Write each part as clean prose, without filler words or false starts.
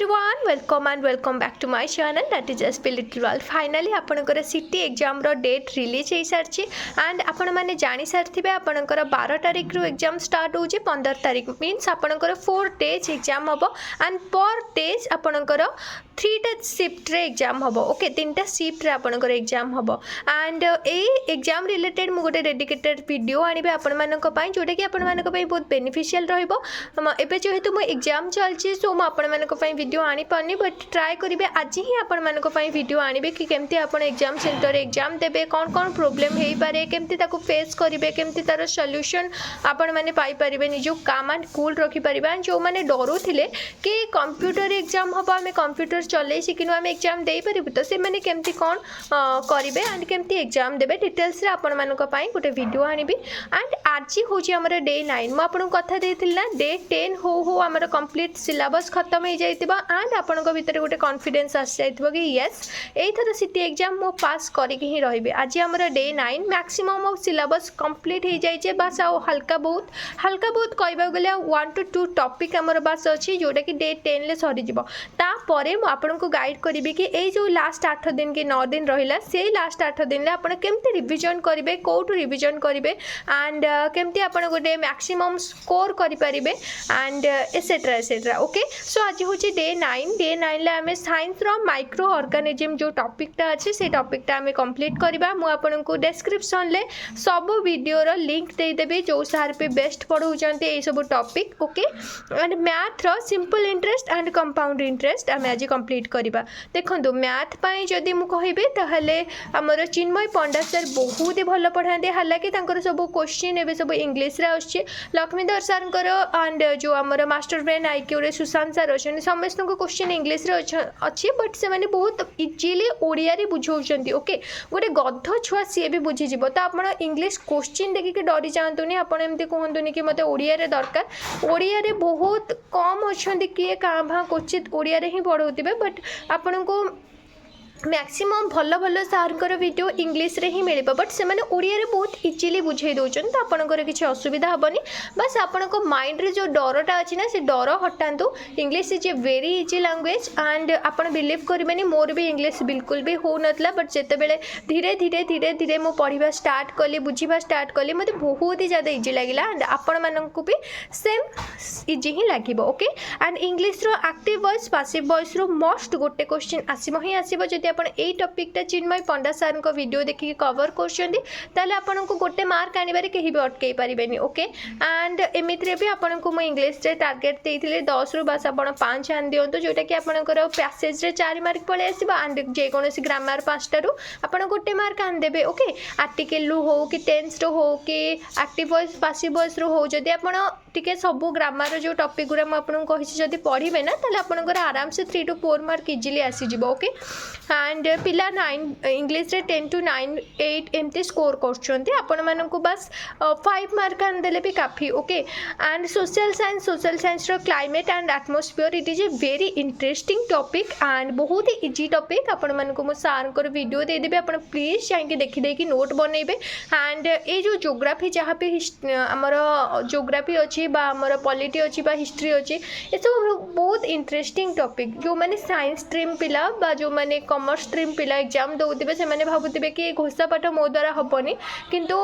everyone, welcome and welcome back to my channel, that is SP Little World. Finally आपनकर city exam रो date release हो सारी and आपण मैंने जानी सारी आपनकर 12 तारिख रु एग्जाम स्टार्ट हो 15 तारिख मीन्स आपनकर 4 डेज एग्जाम हम एंड पर डेज आपनकर 3टा शिफ्ट रे एग्जाम हम ओके 3टा शिफ्ट रे आपनकर एग्जाम हम एंड ए एग्जाम रिलेटेड मु गोटे डेडिकेटेड वीडियो आनिबे आपण मानक पई जोटा कि आपण मानक पई बहुत बेनिफिशियल रहइबो एबे जेहेतु मु एग्जाम चलची सो मु आपण मानक पई वीडियो आनी पानी बट ट्राई करिवे आज ही आपण मानक पई वीडियो आनिबे कि केमती आपण एग्जाम सेंटर एग्जाम देबे कोन कोन प्रॉब्लम हेई पारे केमती ताको फेस करिवे केमती तार सॉल्यूशन आपण माने पाई परिबे निजो काम एंड कूल रखि परिबे जो माने डरो थिले कि कंप्यूटर एग्जाम हबा हमें कंप्यूटर चले सिकिनु हमें एग्जाम देई परिबे तो से माने केमती कोन करिवे एंड केमती एग्जाम देबे डिटेल्स रे आपण मानक पई गोटे वीडियो आनिबी एंड आज होची हमर डे 9 म आपण कथा देथिल ना डे 10 हो हमर कंप्लीट सिलेबस खत्म हो जाइतिबा एंड आपण को भीतर गोटे कॉन्फिडेंस आस जाइतिबो कि यस एई थर सिटी एग्जाम मो पास करिक ही रहिबे आज हमर day 9 maximum of syllabus complete हो जाइछे बस आ हल्का बहुत कहबा गले 1 to 2 टॉपिक हमर बस अछि जोटा कि डे 10 ले सरी जिवो ता परे मो आपण को गाइड करिबे कि एई जो लास्ट 8 दिन कि 9 दिन रहिला से लास्ट 8 दिन ले आपण केमते रिवीजन करिवे कोठु रिवीजन करिवे एंड केमते आपण गोटे मैक्सिमम स्कोर करि परिबे एंड एसेट्रा ओके सो आज होची डे 9 ले हमें साइंस रो माइक्रो ऑर्गेनिज्म जो टॉपिक टा अछि से टॉपिक टा हमें कंप्लीट करबा मु आपन को डिस्क्रिप्शन ले सब वीडियो रो लिंक दे देबे जो सार पे बेस्ट पढौ जंते ए सब टॉपिक ओके एंड मैथ रो simple interest and compound interest हमें आज कंप्लीट करबा देखंतु मैथ पई जदी मु कहिबे तहले हमर चिन्मय पंडा सर बहुत ही भलो पढांते हालांकि तांकर सब क्वेश्चन एबे सब इंग्लिश रे आछे लक्ष्मीधर सर एंड जो हमर मास्टर ब्रेन आईक्यू रे सुशांत सर अछन समस्त को क्वेश्चन इंग्लिश रे अछि बट से माने बहुत इजीली ओडिया रे बुझौचंती ओके गोटे गध छुआ सी भी बुझी जिवो तो आपण इंग्लिश क्वेश्चन देखि के डरी जांतुनी आपण एमती कहंतुनी कि मते ओडिया रे दरकार ओडिया रे बहुत कम अछंती किए का भा क्वचित ओडिया रे ही पढौतिबे बट आपण को मैक्सिमम भल भल सार वीडियो इंग्लिश रे ही मिल बट से मैंने ओडिया रे बहुत इजीली बुझे दौरान तो आपंकर किसी असुविधा हेनी बस आपण माइंड रे जो डरटा अच्छी ना से डर हटातु English is a very easy language and आपन बिलीव करेंगे मोर भी इंग्लिश बिल्कुल भी हो नाला बट जिते बड़े धीरे धीरे मु पढ़ा स्टार्ट कली बुझा स्टार्ट कली मत बहुत ही ज़्यादा इजी लगे एंड आपण मानक भी सेम इजी ही लगे ओके एंड इंग्लिश रो एक्टिव वॉइस पासिव वॉइस रो मस्ट गोटे क्वेश्चन आसब ही आसब जब आप टॉपिकटा चिन्मय पंडा सर को वीडियो देखिए कवर कर आपन को गोटे मार्क आने कहीं भी अटकई पारे ओके एंड एमती भी आपन को मुझे इंग्लिश रे टार्गेट देते 10 रु बस आप 5 आन दिंतु जोटा कि आपंकर पैसेज रे 4 मार्क पलि आसो एंड जेकोसी ग्रामर 5 रु आप गोटे मार्क आनदेवे ओके आर्टिकल रु हो कि टेन्स रो हो कि एक्टिव वॉइस पासिव वॉइस रो हो जदि आपन टिके सब ग्रामर जो टॉपिक गुरा मुझे कही पढ़े ना ताले आपनकर आराम से 3 to 4 मार्क इजीली आसीज ओके एंड पिला 9 इंग्लिश रे 10 to 9 8 एमती स्कोर करछन्ते आपण मानकु बस 5 मार्क आनदेले भी काफी ओके एंड सोशल साइंस रो climate and atmosphere it is a very interesting topic and बहुत ही इजी टॉपिक आपण मानकु मो सार को वीडियो दे देबे आपण प्लीज जाके देखि देखि नोट बनेबे एंड ए जो ज्योग्राफी जहाँ पे हमर ज्योग्राफी अच्छी बा हमर पॉलिटी अच्छी बा हिस्ट्री अच्छी ये सब बहुत इंटरेस्टिंग टॉपिक जो माने साइंस स्ट्रीम पिला बा जो माने कॉमर्स स्ट्रीम पिला एग्जाम दौथे से मैंने भावुवे कि घोषा पाठ मो द्वारा हेनी किंतु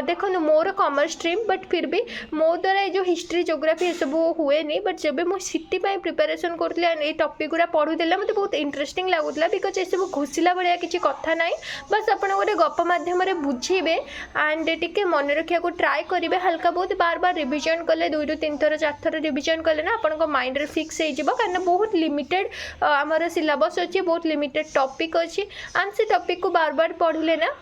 देखो मोर कॉमर्स स्ट्रीम बट फिर भी मो द्वारा जो हिस्ट्री ज्योग्राफी ये सब हुए नहीं बट जब मुझे सिटी प्रिपेरेसन करूँ ये टॉपिक गुरा पढ़ुला मतलब बहुत इंटरेस्टिंग लगुला बिकज ये सब घोषिला भाया किसी कथा ना बस आप गोटे गप मध्यम बुझे एंड टिके मन रखा को ट्राए करेंगे हल्का बहुत बार बार रिविजन कले 2 ରୁ 3 थर 4 थर रिविजन कले ना आप माइंड रे फिक्स हो कारण बहुत लिमिटेड आमर सिलेबस अच्छी बहुत लिमिटेड टॉपिक अच्छी एंड से टॉपिक को बार बार पढ़ले ना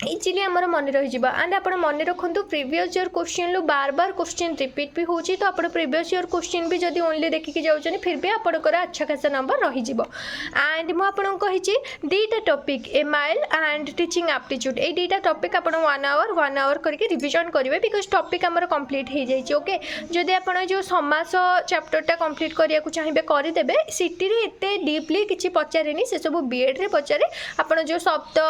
इजिली आमर मन रही एंड आप मन रखु प्रीवियस ईयर क्वेश्चन लो बार बार क्वेश्चन रिपीट भी होची तो आप प्रीवियस ईयर क्वेश्चन भी जब ओनली देखिकी जाऊँ फिर भी आपंकर अच्छा खासा नंबर रही एंड मुझे 2टा topic MIL and teaching aptitude ये 2टा टॉपिक आप 1 आवर करके रिविजन करेंगे बिकज टॉपिक आमर कंप्लीट हो जाए ओके जदि आप जो समास चैप्टरटा कंप्लीट करने को चाहिए करदे सिटी रे एते डीपली किसी पचारे से सब बीएड रे पचारे आप जो शब्द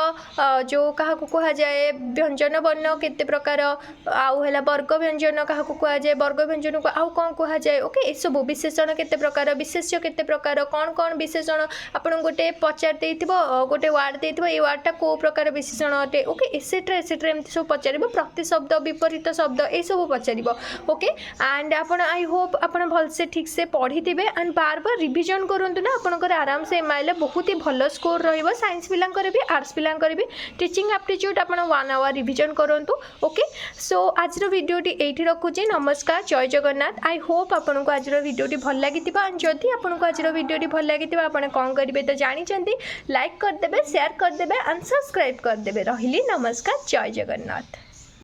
जो क्या कुहाए व्यंजन वर्ण केते प्रकार आउ है वर्ग व्यंजन क्या कुहाए वर्ग व्यंजन को आउ कौन कुहाए ओके ये सब विशेषण केते प्रकार विशेष्य केते प्रकार कौन कौन विशेषण आपन गोटे पचार गोटे वार्ड देथिबो ए वार्डटा को प्रकार विशेषण अटे ओके एसेट्रा एमती सब पचार प्रति शब्द विपरीत शब्द ये सब पचार ओके एंड आपन आई होप आपन भलसे ठीक से पढ़ी थे एंड बार बार रिविजन करंतु ना आपनकर आराम से एमआईएल बहुत ही भल स्कोर रहिबो साइंस पिलांकर भी आर्ट्स पिलांकर भी टीचिंग एप्टीट्यूड आपन 1 आवर रिविजन करंतु ओके सो आज वीडियोटी एठी रखुची नमस्कार जय जगन्नाथ आई होप आपन को आज वीडियोटी भल लागितिबा एंड जदि आपन को आज वीडियोटी भल लागितिबा आपन कोन करिवे तो जानि चंती लाइक कर देबे शेयर कर देबे एंड सब्सक्राइब कर देबे रहिली नमस्कार जय जगन्नाथ।